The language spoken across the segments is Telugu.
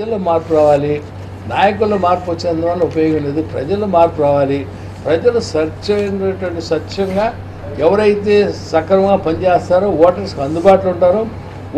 ప్రజల్లో మార్పు రావాలి. నాయకుల్లో మార్పు వచ్చేందువల్ల ఉపయోగం లేదు. ప్రజల్లో మార్పు రావాలి. ప్రజలు స్వచ్ఛంగా ఎవరైతే సక్రమంగా పనిచేస్తారో ఓటర్స్కి అందుబాటులో ఉంటారో,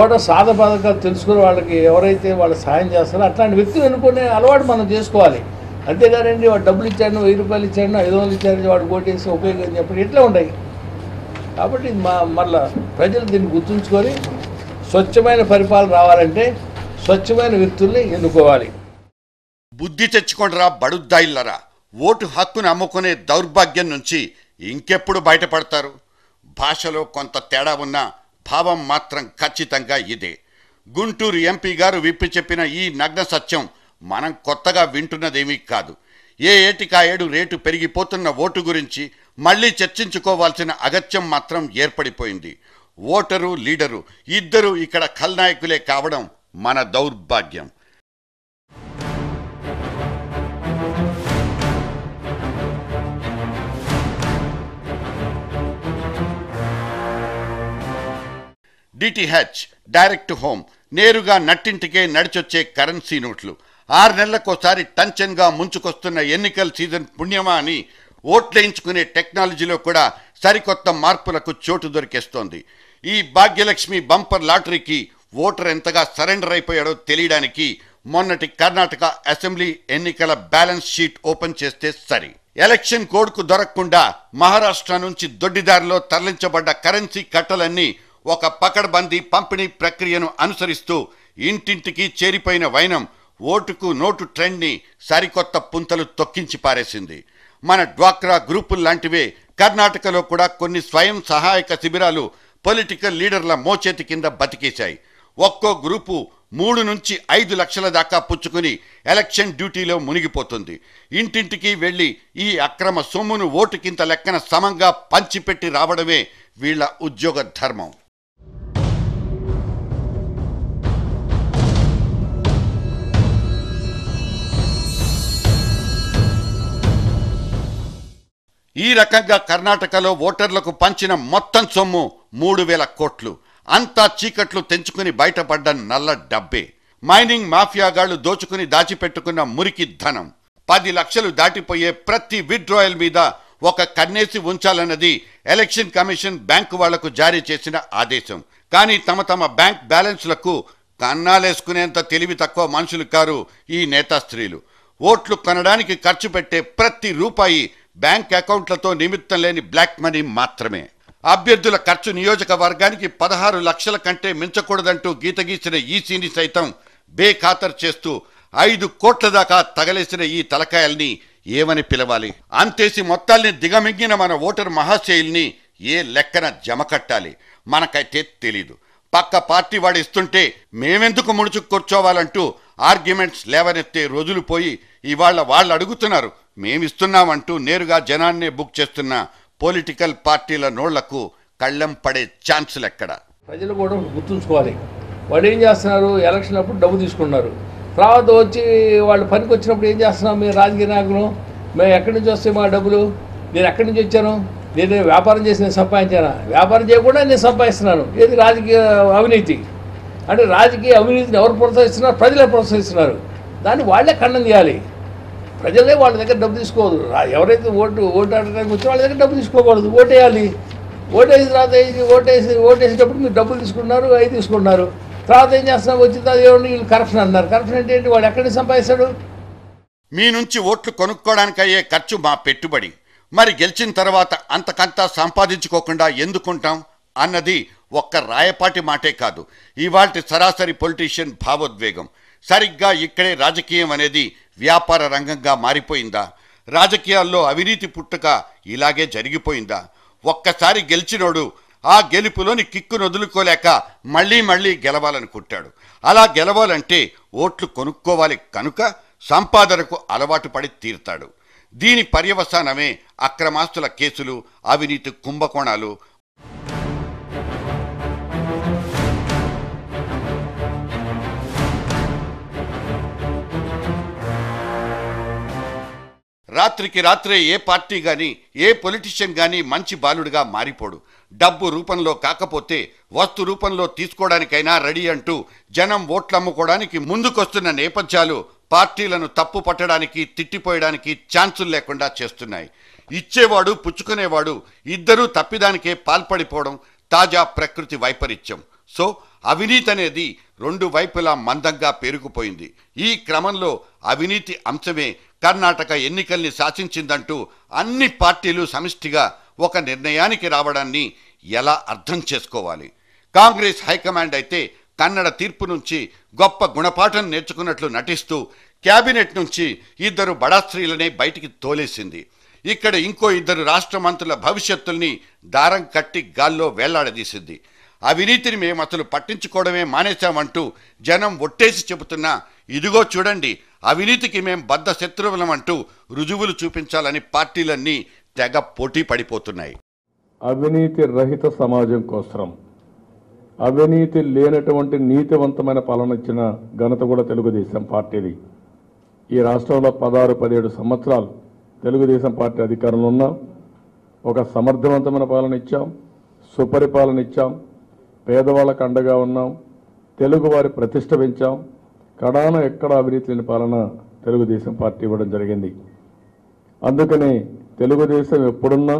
ఓటర్స్ పథకాలు తెలుసుకుని వాళ్ళకి ఎవరైతే వాళ్ళు సాయం చేస్తారో అట్లాంటి వ్యక్తులు ఎన్నుకునే అలవాటు మనం చేసుకోవాలి. అంతేగానండి వాడు డబ్బులు ఇచ్చాడు, 1000 రూపాయలు ఇచ్చాడు, 500 ఇచ్చాడు, వాడు ఓటేసి ఉపయోగం చెప్పండి ఎట్లా ఉంటాయి. కాబట్టి మళ్ళా ప్రజలు దీన్ని గుర్తుంచుకొని స్వచ్ఛమైన పరిపాలన రావాలంటే స్వచ్ఛమైన వ్యక్తుల్ని ఎన్నుకోవాలి. బుద్ధి తెచ్చుకోండిరా బడుద్దాయిల్లరా. ఓటు హక్కును అమ్ముకునే దౌర్భాగ్యం నుంచి ఇంకెప్పుడు బయటపడతారు? భాషలో కొంత తేడా ఉన్నా భావం మాత్రం ఖచ్చితంగా ఇదే. గుంటూరు ఎంపీ గారు విప్పి చెప్పిన ఈ నగ్న సత్యం మనం కొత్తగా వింటున్నదేమీ కాదు. ఏ ఏటికా ఏడు రేటు పెరిగిపోతున్న ఓటు గురించి మళ్ళీ చర్చించుకోవాల్సిన అగత్యం మాత్రం ఏర్పడిపోయింది. ఓటరు లీడరు ఇద్దరు ఇక్కడ ఖల్నాయకులే కావడం మన దౌర్భాగ్యం. డిటిహెచ్ డైరెక్ట్ హోమ్ నేరుగా నట్టింటికే నడిచొచ్చే కరెన్సీ నోట్లు 6 నెలలకోసారి టంచన్గా ముంచుకొస్తున్న ఎన్నికల సీజన్ పుణ్యమా అని ఓట్లేయించుకునే టెక్నాలజీలో కూడా సరికొత్త మార్పులకు చోటు దొరికేస్తోంది. ఈ భాగ్యలక్ష్మి బంపర్ లాటరీకి ఓటర్ ఎంతగా సరెండర్ అయిపోయాడో తెలియడానికి మొన్నటి కర్ణాటక అసెంబ్లీ ఎన్నికల బ్యాలెన్స్ షీట్ ఓపెన్ చేస్తే సరి. ఎలక్షన్ కోడ్కు దొరకకుండా మహారాష్ట్ర నుంచి దొడ్డిదారిలో తరలించబడ్డ కరెన్సీ కట్టలన్నీ ఒక పకడ్బందీ పంపిణీ ప్రక్రియను అనుసరిస్తూ ఇంటింటికి చేరిపోయిన వైనం ఓటుకు నోటు ట్రెండ్ని సరికొత్త పుంతలు తొక్కించి పారేసింది. మన డ్వాక్రా గ్రూపుల్లాంటివే కర్ణాటకలో కూడా కొన్ని స్వయం సహాయక శిబిరాలు పొలిటికల్ లీడర్ల మోచేతి కింద బతికేశాయి. ఒక్కో గ్రూపు 3 నుంచి 5 లక్షల దాకా పుచ్చుకుని ఎలక్షన్ డ్యూటీలో మునిగిపోతుంది. ఇంటింటికి వెళ్ళి ఈ అక్రమ సొమ్మును ఓటుకింత లెక్కన సమంగా పంచిపెట్టి రావడమే వీళ్ల ఉద్యోగ ధర్మం. ఈ రకంగా కర్ణాటకలో ఓటర్లకు పంచిన మొత్తం సొమ్ము 3000 కోట్లు. అంతా చీకట్లు తెంచుకుని బయటపడ్డ నల్ల డబ్బే. మైనింగ్ మాఫియాగాళ్లు దోచుకుని దాచిపెట్టుకున్న మురికి ధనం. 10 లక్షలు దాటిపోయే ప్రతి విత్డ్రాయల్ మీద ఒక కన్నేసి ఉంచాలన్నది ఎలక్షన్ కమిషన్ బ్యాంకు వాళ్లకు జారీ చేసిన ఆదేశం. కానీ తమ బ్యాంక్ బ్యాలెన్స్లకు కన్నాలేసుకునేంత తెలివి తక్కువ మనుషులు కారు ఈ నేతాస్త్రీలు. ఓట్లు కొనడానికి ఖర్చు పెట్టే ప్రతి రూపాయి బ్యాంక్ అకౌంట్లతో నిమిత్తం లేని బ్లాక్ మనీ మాత్రమే. అభ్యర్థుల ఖర్చు నియోజకవర్గానికి 16 లక్షల కంటే మించకూడదంటూ గీతగీసిన ఈసీని సైతం బేఖాతరు చేస్తూ 5 కోట్ల దాకా తగలేసిన ఈ తలకాయల్ని ఏమని పిలవాలి? అంతేసి మొత్తాల్ని దిగమింగిన మన ఓటర్ మహాశైల్ని ఏ లెక్కన జమ కట్టాలి? మనకైతే తెలీదు. పక్క పార్టీ వాడు ఇస్తుంటే మేమెందుకు ముడుచుకు కూర్చోవాలంటూ ఆర్గ్యుమెంట్స్ లేవనెత్తే రోజులు పోయి ఇవాళ వాళ్ళు అడుగుతున్నారు మేమిస్తున్నామంటూ నేరుగా జనాన్నే బుక్ చేస్తున్న పొలిటికల్ పార్టీల నోళ్లకు కళ్ళెం పడే ఛాన్సులు ఎక్కడ? ప్రజలు కూడా గుర్తుంచుకోవాలి. వాళ్ళు ఏం చేస్తున్నారు? ఎలక్షన్ అప్పుడు డబ్బు తీసుకున్నారు. తర్వాత వచ్చి వాళ్ళు పనికి వచ్చినప్పుడు ఏం చేస్తున్నాం? మీరు రాజకీయ నాయకులు మేము ఎక్కడి నుంచి వస్తాయి మా డబ్బులు? నేను ఎక్కడి నుంచి వచ్చాను? నేను వ్యాపారం చేసి నేను సంపాదించానా? వ్యాపారం చేయకుండా నేను సంపాదిస్తున్నాను. ఏది రాజకీయ అవినీతి అంటే రాజకీయ అవినీతిని ఎవరు ప్రోత్సహిస్తున్నారు? ప్రజలే ప్రోత్సహిస్తున్నారు. దాన్ని వాళ్ళే ఖండం చేయాలి. ప్రజలే వాళ్ళ దగ్గర డబ్బు తీసుకోవద్దు. ఎవరైతే ఓటు ఆడడానికి వచ్చి వాళ్ళ దగ్గర డబ్బు తీసుకోకూడదు. ఓటేయాలి. ఓటేసిన తర్వాత ఓటేసేటప్పుడు మీరు డబ్బులు తీసుకున్నారు, అవి తీసుకున్నారు. తర్వాత ఏం చేస్తున్నారు? వచ్చిన తర్వాత ఏమండి వీళ్ళు కరప్షన్ అన్నారు. కరప్షన్ అంటే ఏంటి? వాడు ఎక్కడి నుంచి సంపాదిస్తాడు? మీ నుంచి ఓట్లు కొనుక్కోవడానికి అయ్యే ఖర్చు మా పెట్టుబడి. మరి గెలిచిన తర్వాత అంతకంతా సంపాదించుకోకుండా ఎందుకుంటాం అన్నది ఒక్క రాయపాటి మాటే కాదు, ఇవాల్టి సరాసరి పొలిటీషియన్ భావోద్వేగం. సరిగ్గా ఇక్కడే రాజకీయం అనేది వ్యాపార రంగంగా మారిపోయిందా? రాజకీయాల్లో అవినీతి పుట్టుక ఇలాగే జరిగిపోయిందా? ఒక్కసారి గెలిచినోడు ఆ గెలుపులోని కిక్కును వదులుకోలేక మళ్ళీ గెలవాలనుకుంటాడు. అలా గెలవాలంటే ఓట్లు కొనుక్కోవాలి కనుక సంపాదనకు అలవాటు పడి తీరుతాడు. దీని పర్యవసానమే అక్రమాస్తుల కేసులు, అవినీతి కుంభకోణాలు. రాత్రికి రాత్రే ఏ పార్టీ గాని ఏ పొలిటీషియన్ గాని మంచి బాలుడిగా మారిపోడు. డబ్బు రూపంలో కాకపోతే వస్తు రూపంలో తీసుకోవడానికైనా రెడీ అంటూ జనం ఓట్లమ్ముకోవడానికి ముందుకొస్తున్న నేపథ్యాలు పార్టీలను తప్పు పట్టడానికి తిట్టిపోయడానికి ఛాన్సులు లేకుండా చేస్తున్నాయి. ఇచ్చేవాడు పుచ్చుకునేవాడు ఇద్దరూ తప్పిదానికే పాల్పడిపోవడం తాజా ప్రకృతి వైపరీత్యం. సో అవినీతి అనేది రెండు వైపులా మందంగా పేరుకుపోయింది. ఈ క్రమంలో అవినీతి అంశమే కర్ణాటక ఎన్నికల్ని శాసించిందంటూ అన్ని పార్టీలు సమిష్టిగా ఒక నిర్ణయానికి రావడాన్ని ఎలా అర్థం చేసుకోవాలి? కాంగ్రెస్ హైకమాండ్ అయితే కన్నడ తీర్పు నుంచి గొప్ప గుణపాఠం నేర్చుకున్నట్లు నటిస్తూ క్యాబినెట్ నుంచి ఇద్దరు బడాస్త్రీలనే బయటికి తోలేసింది. ఇక్కడ ఇంకో ఇద్దరు రాష్ట్ర మంత్రుల భవిష్యత్తుల్ని దారం కట్టి గాల్లో వేళ్లాడదీసింది. అవినీతిని మేము అసలు పట్టించుకోవడమే మానేశామంటూ జనం ఒట్టేసి చెబుతున్నా ఇదిగో చూడండి అవినీతికి మేం బద్ధ శత్రువులమంటూ రుజువులు చూపించాలని పార్టీలన్నీ తెగ పోటీ పడిపోతున్నాయి. అవినీతి రహిత సమాజం కోసం అవినీతి లేనటువంటి నీతివంతమైన పాలన ఇచ్చిన ఘనత కూడా తెలుగుదేశం పార్టీది. ఈ రాష్ట్రంలో 16-17 సంవత్సరాలు తెలుగుదేశం పార్టీ అధికారంలో ఉన్నాం. ఒక సమర్థవంతమైన పాలన ఇచ్చాం, సుపరిపాలన ఇచ్చాం, పేదవాళ్ళకు అండగా ఉన్నాం, తెలుగువారి ప్రతిష్ట పెంచాం. కడాన ఎక్కడ అవినీతి లేని పాలన తెలుగుదేశం పార్టీ ఇవ్వడం జరిగింది. అందుకనే తెలుగుదేశం ఎప్పుడున్నా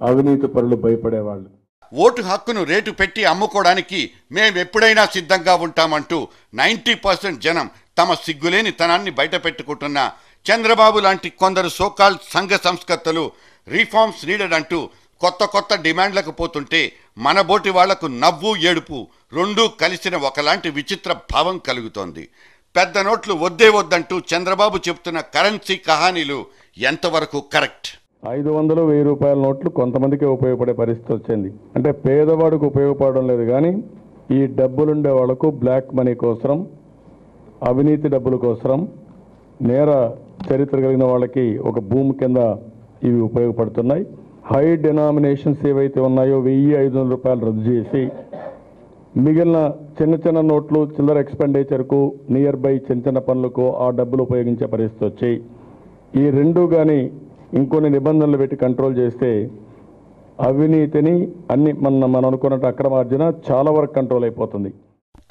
అవినీతి పరులు భయపడేవాళ్ళు. ఓటు హక్కును రేటు పెట్టి అమ్ముకోవడానికి మేమెప్పుడైనా సిద్ధంగా ఉంటామంటూ 90% జనం తమ సిగ్గులేని తనాన్ని బయటపెట్టుకుంటున్న చంద్రబాబు లాంటి కొందరు సోకాల్ సంఘ సంస్కర్తలు రిఫార్మ్స్ నీడెడ్ అంటూ కొత్త డిమాండ్లకు పోతుంటే మన బోటి వాళ్లకు నవ్వు ఏడుపు రెండూ కలిసిన ఒకలాంటి విచిత్ర భావం కలుగుతోంది. పెద్ద నోట్లు వద్దే వద్దంటూ చంద్రబాబు చెప్తున్న కరెన్సీ కహానీలు ఎంతవరకు కరెక్ట్? 500-1000 రూపాయల నోట్లు కొంతమందికి ఉపయోగపడే పరిస్థితి వచ్చింది. అంటే పేదవాడికి ఉపయోగపడడం లేదు, కానీ ఈ డబ్బులుండే వాళ్లకు బ్లాక్ మనీ కోసం, అవినీతి డబ్బుల కోసం, నేర చరిత్ర కలిగిన వాళ్ళకి ఒక భూమి కింద ఇవి ఉపయోగపడుతున్నాయి. హై డినామినేషన్స్ ఏవైతే ఉన్నాయో 1500 రూపాయలు రద్దు చేసి మిగిలిన చిన్న నోట్లు చిల్లర ఎక్స్పెండిచర్కు నియర్ బై చిన్న పనులకు ఆ డబ్బులు ఉపయోగించే పరిస్థితి వచ్చాయి. ఈ రెండు కానీ ఇంకొన్ని నిబంధనలు పెట్టి కంట్రోల్ చేస్తే అవినీతిని అన్ని మనం అనుకున్నట్టు అక్రమార్జన చాలా వరకు కంట్రోల్ అయిపోతుంది.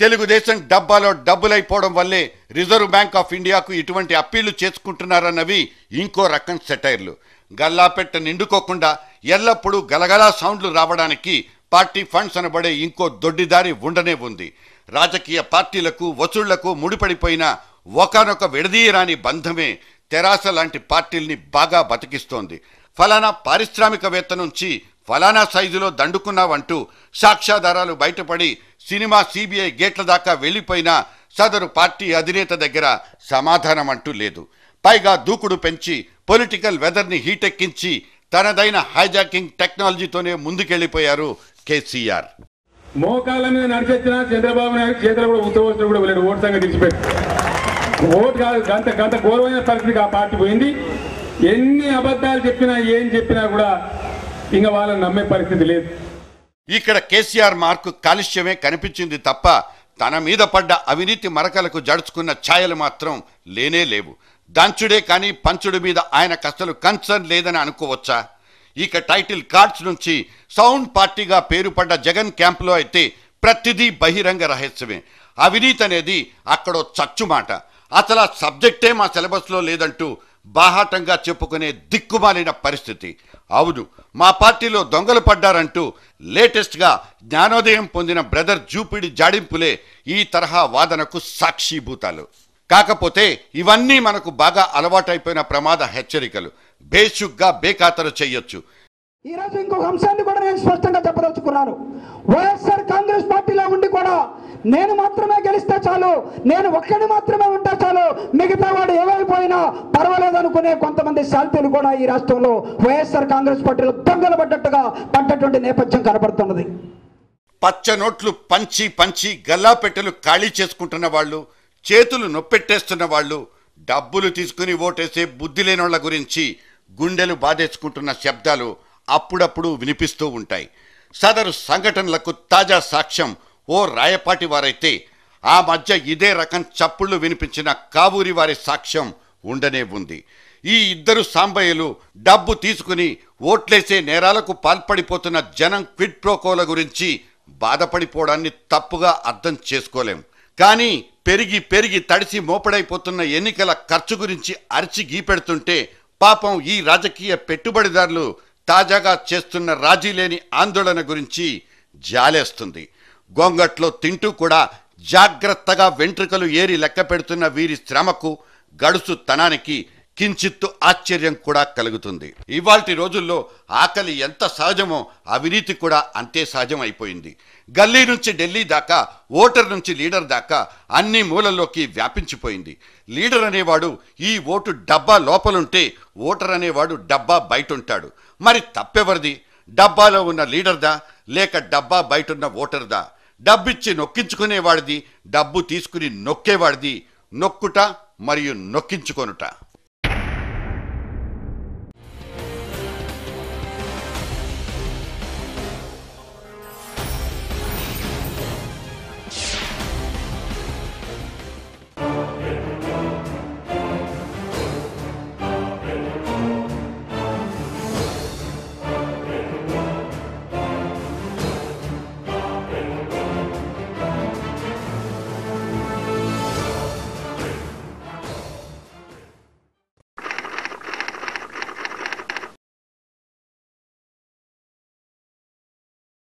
తెలుగుదేశం డబ్బాలో డబ్బులైపోవడం వల్లే రిజర్వ్ బ్యాంక్ ఆఫ్ ఇండియాకు ఇటువంటి అప్పీళ్లు చేసుకుంటున్నారన్నవి ఇంకో రకం సెటైర్లు. గల్లాపెట్ట నిండుకోకుండా ఎల్లప్పుడూ గలగలా సౌండ్లు రావడానికి పార్టీ ఫండ్స్ అనబడే ఇంకో దొడ్డిదారి ఉండనే ఉంది. రాజకీయ పార్టీలకు వసూళ్లకు ముడిపడిపోయిన ఒకనొక విడదీయరాని బంధమే తెరాస లాంటి పార్టీల్ని బాగా బతికిస్తోంది. ఫలానా పారిశ్రామికవేత్త నుంచి ఫలానా సైజులో దండుకున్నావంటూ సాక్ష్యాధారాలు బయటపడి సినిమా సిబిఐ గేట్ల దాకా వెళ్లిపోయినా సదరు పార్టీ అధినేత దగ్గర సమాధానం అంటూ లేదు. పైగా దూకుడు పెంచి పొలిటికల్ వెదర్ని హీటెక్కించి తనదైన హైజాకింగ్ టెక్నాలజీతోనే ముందుకెళ్లిపోయారు కేసీఆర్. మోకాళ్ళ మీద నడిచొచ్చిన చంద్రబాబు నాయుడు చేతులు కూడా ఉత్తవస్తులు కూడా వెళ్ళాడు. ఓటు సంగతి తెచ్చిపెట్టి ఓటు కాదు, గంత గౌరవమైన పరిస్థితికి ఆ పార్టీ పోయింది. ఎన్ని అబద్ధాలు చెప్పినా ఏం చెప్పినా కూడా ఇంకా వాళ్ళని నమ్మే పరిస్థితి లేదు. ఇక్కడ కేసీఆర్ మార్కు కాలుష్యమే కనిపించింది తప్ప తన మీద పడ్డ అవినీతి మరకలకు జడుచుకున్న ఛాయలు మాత్రం లేనే లేవు. దంచుడే కానీ పంచుడు మీద ఆయన అసలు కన్సర్న్ లేదని అనుకోవచ్చా? ఇక టైటిల్ కార్డ్స్ నుంచి సౌండ్ పార్టీగా పేరుపడ్డ జగన్ క్యాంపులో అయితే ప్రతిదీ బహిరంగ రహస్యమే. అవినీతి అనేది అక్కడో చచ్చుమాట. అసలు ఆ సబ్జెక్టే మా సిలబస్లో లేదంటూ బాహాటంగా చెప్పుకునే దిక్కుమాలిన పరిస్థితి. అవును, మా పార్టీలో దొంగలు పడ్డారంటూ లేటెస్ట్గా జ్ఞానోదయం పొందిన బ్రదర్ జూపిడి జాడింపులే ఈ తరహా వాదనకు సాక్షిభూతాలు. కాకపోతే ఇవన్నీ మనకు బాగా అలవాటైపోయిన ప్రమాద హెచ్చరికలు. బేషుగ్గా బేఖాతరు చెయ్యొచ్చు. ఈ రోజు ఇంకొక అంశాన్ని కూడా నేను స్పష్టంగా చెప్పదలుచుకున్నాను. వైఎస్ఆర్ కాంగ్రెస్ పార్టీలో ఉండి కూడా నేను మాత్రమే గెలిస్తే చాలు, నేను ఒక్కడిని మాత్రమే ఉంటే చాలు, మిగతా వాడు ఏమైపోయినా పర్వాలేదు అనుకునే కొంతమంది శాల్తీలు కూడా ఈ రాష్ట్రంలో వైఎస్ఆర్ కాంగ్రెస్ పార్టీలో దొంగలు పడ్డటువంటి నేపథ్యం కనబడుతున్నది. పచ్చ నోట్లు పంచి గల్లాపెట్టెలు ఖాళీ చేసుకుంటున్న వాళ్ళు, చేతులు నొప్పెట్టేస్తున్న వాళ్ళు, డబ్బులు తీసుకుని ఓటేసే బుద్ధి లేనోళ్ల గురించి గుండెలు బాధేసుకుంటున్న శబ్దాలు అప్పుడప్పుడు వినిపిస్తూ ఉంటాయి. సదరు సంఘటనలకు తాజా సాక్ష్యం ఓ రాయపాటి వారైతే ఆ మధ్య ఇదే రకం చప్పుళ్లు వినిపించిన కావూరి వారి సాక్ష్యం ఉండనే ఉంది. ఈ ఇద్దరు సాంబయ్యలు డబ్బు తీసుకుని ఓట్లేసే నేరాలకు పాల్పడిపోతున్న జనం క్విడ్ ప్రోకోల గురించి బాధపడిపోవడాన్ని తప్పుగా అర్థం చేసుకోలేం. కానీ పెరిగి పెరిగి తడిసి మోపడైపోతున్న ఎన్నికల ఖర్చు గురించి అరిచి గీపెడుతుంటే పాపం ఈ రాజకీయ పెట్టుబడిదారులు తాజాగా చేస్తున్న రాజీ లేని ఆందోళన గురించి జాలేస్తుంది. గొంగట్లో తింటూ కూడా జాగ్రత్తగా వెంట్రుకలు ఏరి లెక్క పెడుతున్న వీరి శ్రమకు గడుసుతనానికి కించిత్తు ఆశ్చర్యం కూడా కలుగుతుంది. ఇవాల్టి రోజుల్లో ఆకలి ఎంత సహజమో అవినీతి కూడా అంతే సహజం అయిపోయింది. గల్లీ నుంచి ఢిల్లీ దాకా, ఓటర్ నుంచి లీడర్ దాకా అన్ని మూలల్లోకి వ్యాపించిపోయింది. లీడర్ అనేవాడు ఈ ఓటు డబ్బా లోపలుంటే ఓటర్ అనేవాడు డబ్బా బయట ఉంటాడు. మరి తప్పెవరిది? డబ్బాలో ఉన్న లీడర్దా లేక డబ్బా బయటున్న ఓటర్దా? డబ్బిచ్చి నొక్కించుకునేవాడిది, డబ్బు తీసుకుని నొక్కేవాడిది. నొక్కుట మరియు నొక్కించుకొనుట.